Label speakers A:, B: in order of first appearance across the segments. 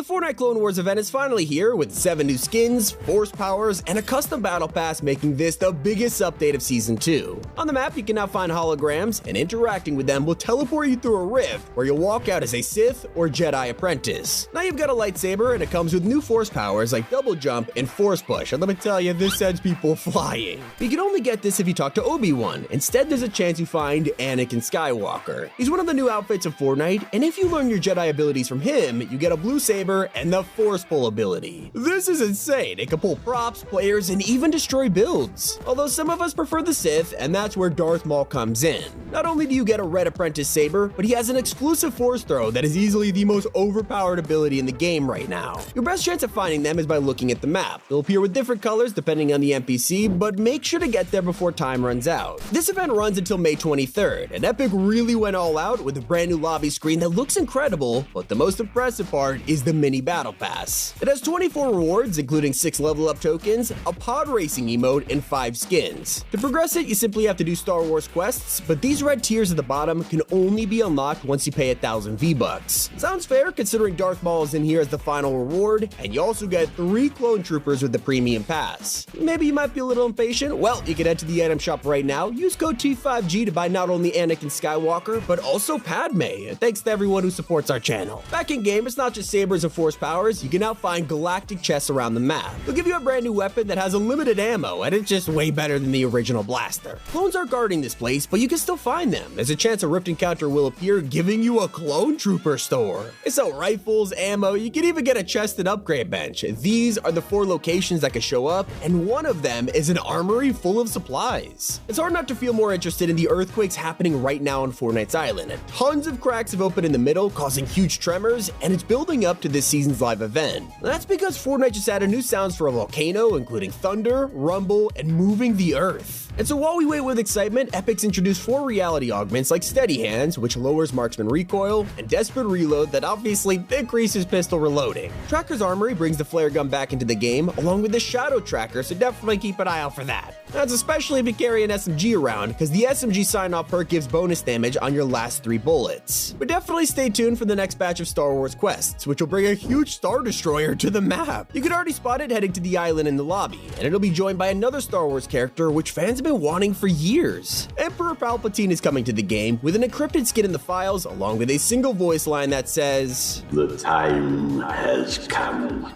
A: Fortnite Clone Wars event is finally here with 7 new skins, force powers, and a custom battle pass, making this the biggest update of Season 2. On the map, you can now find holograms, and interacting with them will teleport you through a rift where you'll walk out as a Sith or Jedi apprentice. Now you've got a lightsaber, and it comes with new force powers like double jump and force push, and let me tell you, this sends people flying. But you can only get this if you talk to Obi-Wan. Instead, there's a chance you find Anakin Skywalker. He's one of the new outfits of Fortnite, and if you learn your Jedi abilities from him, you get a blue saber and the force pull ability. This is insane. It can pull props, players, and even destroy builds. Although some of us prefer the Sith, and that's where Darth Maul comes in. Not only do you get a red apprentice saber, but he has an exclusive force throw that is easily the most overpowered ability in the game right now. Your best chance of finding them is by looking at the map. They'll appear with different colors depending on the NPC, but make sure to get there before time runs out. This event runs until May 23rd, and Epic really went all out with a brand new lobby screen that looks incredible, but the most impressive part is the mini battle pass. It has 24 rewards, including 6 level up tokens, a pod racing emote, and 5 skins. To progress it, you simply have to do Star Wars quests, but these red tiers at the bottom can only be unlocked once you pay 1,000 V-Bucks. Sounds fair considering Darth Maul is in here as the final reward, and you also get 3 clone troopers with the premium pass. Maybe you might be a little impatient? Well, you can head to the item shop right now, use code T5G to buy not only Anakin Skywalker, but also Padme. Thanks to everyone who supports our channel. Back in game, it's not just sabers and force powers, you can now find galactic chests around the map. They'll give you a brand new weapon that has unlimited ammo, and it's just way better than the original blaster. Clones are guarding this place, but you can still find them. There's a chance a rift encounter will appear, giving you a clone trooper store. They sell rifles, ammo, you can even get a chest and upgrade bench. These are the 4 locations that can show up, and one of them is an armory full of supplies. It's hard not to feel more interested in the earthquakes happening right now on Fortnite's island. Tons of cracks have opened in the middle, causing huge tremors, and it's building up to this season's live event. That's because Fortnite just added new sounds for a volcano, including thunder, rumble, and moving the earth. And so while we wait with excitement, Epic's introduced 4 reality augments like Steady Hands, which lowers marksman recoil, and Desperate Reload that obviously increases pistol reloading. Tracker's Armory brings the flare gun back into the game, along with the Shadow Tracker, so definitely keep an eye out for that. That's especially if you carry an SMG around, because the SMG sign-off perk gives bonus damage on your last 3 bullets. But definitely stay tuned for the next batch of Star Wars quests, which will bring a huge Star Destroyer to the map. You can already spot it heading to the island in the lobby, and it'll be joined by another Star Wars character which fans have been wanting for years. Emperor Palpatine is coming to the game with an encrypted skin in the files, along with a single voice line that says,
B: "The time has come.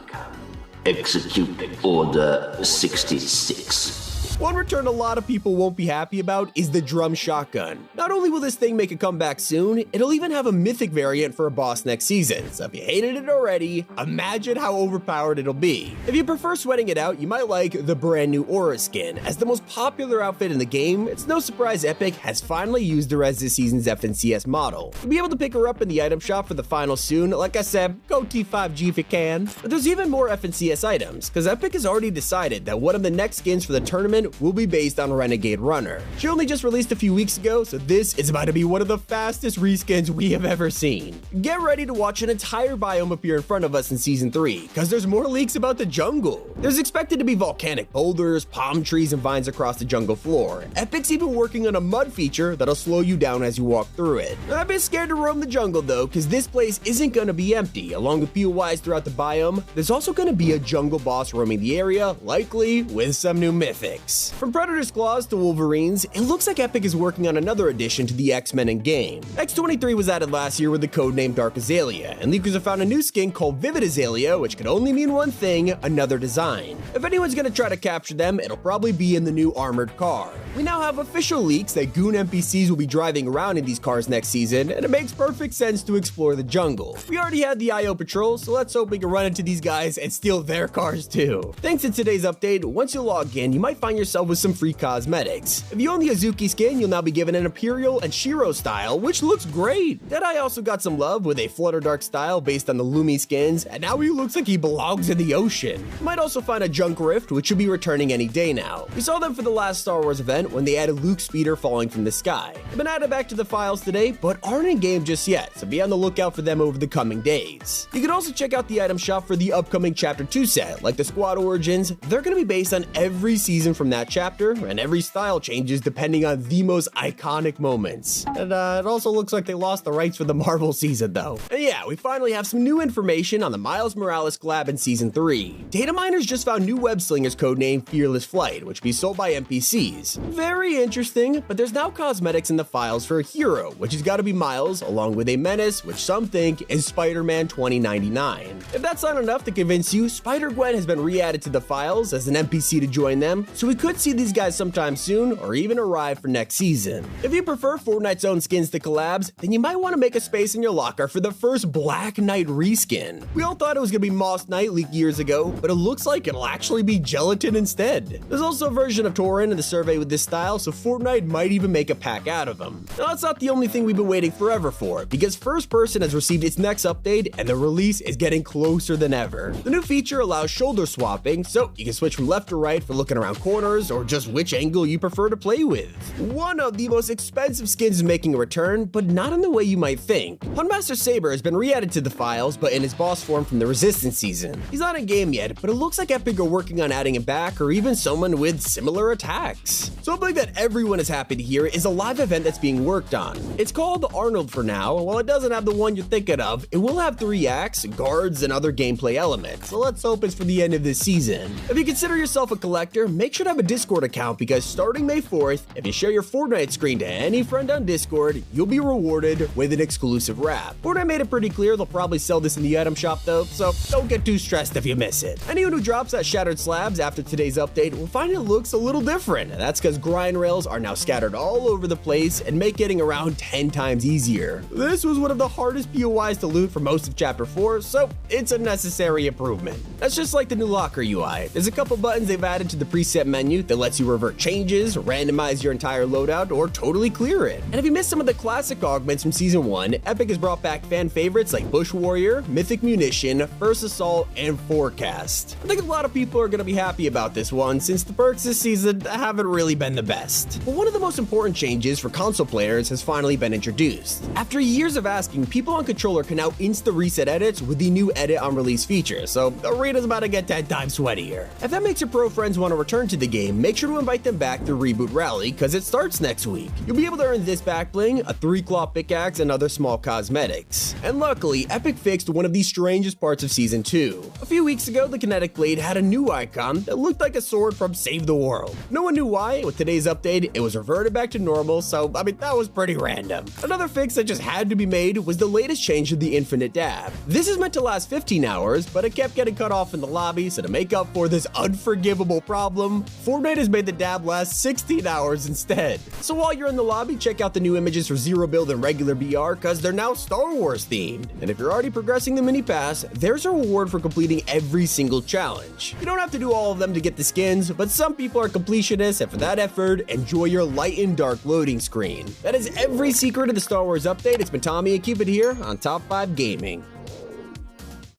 B: Execute Order 66.
A: One return a lot of people won't be happy about is the drum shotgun. Not only will this thing make a comeback soon, it'll even have a mythic variant for a boss next season, so if you hated it already, imagine how overpowered it'll be. If you prefer sweating it out, you might like the brand new Aura skin. As the most popular outfit in the game, it's no surprise Epic has finally used her as this season's FNCS model. You'll be able to pick her up in the item shop for the final soon. Like I said, go T5G if you can. But there's even more FNCS items, because Epic has already decided that one of the next skins for the tournament will be based on Renegade Runner. She only just released a few weeks ago, so this is about to be one of the fastest reskins we have ever seen. Get ready to watch an entire biome appear in front of us in Season 3, because there's more leaks about the jungle. There's expected to be volcanic boulders, palm trees, and vines across the jungle floor. Epic's even working on a mud feature that'll slow you down as you walk through it. I've been scared to roam the jungle though, because this place isn't going to be empty. Along with POIs throughout the biome, there's also going to be a jungle boss roaming the area, likely with some new mythics. From Predator's Claws to Wolverines, it looks like Epic is working on another addition to the X-Men in-game. X-23 was added last year with the codename Dark Azalea, and leakers have found a new skin called Vivid Azalea, which could only mean one thing: another design. If anyone's gonna try to capture them, it'll probably be in the new armored car. We now have official leaks that goon NPCs will be driving around in these cars next season, and it makes perfect sense to explore the jungle. We already had the IO Patrol, so let's hope we can run into these guys and steal their cars too. Thanks to today's update, once you log in, you might find yourself with some free cosmetics. If you own the Azuki skin, you'll now be given an Imperial and Shiro style, which looks great. Deadeye also got some love with a Flutter Dark style based on the Lumi skins, and now he looks like he belongs in the ocean. You might also find a Junk Rift, which should be returning any day now. We saw them for the last Star Wars event when they added Luke's speeder falling from the sky. They've been added back to the files today, but aren't in game just yet, so be on the lookout for them over the coming days. You can also check out the item shop for the upcoming Chapter 2 set, like the Squad Origins. They're going to be based on every season from that chapter, and every style changes depending on the most iconic moments. And it also looks like they lost the rights for the Marvel season though. And yeah, we finally have some new information on the Miles Morales collab in Season 3. Data miners just found new web slingers codenamed Fearless Flight, which can be sold by NPCs. Very interesting, but there's now cosmetics in the files for a hero, which has got to be Miles, along with a menace, which some think is Spider-Man 2099. If that's not enough to convince you, Spider-Gwen has been re-added to the files as an NPC to join them, so we could see these guys sometime soon or even arrive for next season. If you prefer Fortnite's own skins to collabs, then you might want to make a space in your locker for the first Black Knight reskin. We all thought it was going to be Moss Knight leaked years ago, but it looks like it'll actually be Gelatin instead. There's also a version of Torin in the survey with this style, so Fortnite might even make a pack out of him. Now that's not the only thing we've been waiting forever for, because First Person has received its next update and the release is getting closer than ever. The new feature allows shoulder swapping, so you can switch from left to right for looking around corners or just which angle you prefer to play with. One of the most expensive skins is making a return, but not in the way you might think. Hunmaster Saber has been re-added to the files, but in his boss form from the Resistance season. He's not in game yet, but it looks like Epic are working on adding him back or even someone with similar attacks. Something that everyone is happy to hear is a live event that's being worked on. It's called Arnold for now, and while it doesn't have the one you're thinking of, it will have 3 acts, guards, and other gameplay elements, so let's hope it's for the end of this season. If you consider yourself a collector, make sure to have a Discord account because starting May 4th, if you share your Fortnite screen to any friend on Discord, you'll be rewarded with an exclusive wrap. Fortnite made it pretty clear they'll probably sell this in the item shop though, so don't get too stressed if you miss it. Anyone who drops at Shattered Slabs after today's update will find it looks a little different, and that's because grind rails are now scattered all over the place and make getting around 10 times easier. This was one of the hardest POIs to loot for most of Chapter 4, so it's a necessary improvement. That's just like the new locker UI. There's a couple buttons they've added to the preset menu that lets you revert changes, randomize your entire loadout, or totally clear it. And if you missed some of the classic augments from Season 1, Epic has brought back fan favorites like Bush Warrior, Mythic Munition, First Assault, and Forecast. I think a lot of people are going to be happy about this one since the perks this season haven't really been the best. But one of the most important changes for console players has finally been introduced. After years of asking, people on controller can now insta-reset edits with the new edit on release feature, so the arena's about to get 10 times sweatier. If that makes your pro friends want to return to the game, make sure to invite them back to Reboot Rally because it starts next week. You'll be able to earn this back bling, a 3-claw pickaxe, and other small cosmetics. And luckily, Epic fixed one of the strangest parts of Season 2. A few weeks ago, the Kinetic Blade had a new icon that looked like a sword from Save the World. No one knew why. With today's update, it was reverted back to normal, so I mean, that was pretty random. Another fix that just had to be made was the latest change to the Infinite Dab. This is meant to last 15 hours, but it kept getting cut off in the lobby, so to make up for this unforgivable problem, Fortnite has made the dab last 16 hours instead. So while you're in the lobby, check out the new images for Zero Build and regular BR, cause they're now Star Wars themed. And if you're already progressing the mini pass, there's a reward for completing every single challenge. You don't have to do all of them to get the skins, but some people are completionists, and for that effort, enjoy your light and dark loading screen. That is every secret of the Star Wars update. It's been Tommy, and keep it here on Top 5 Gaming.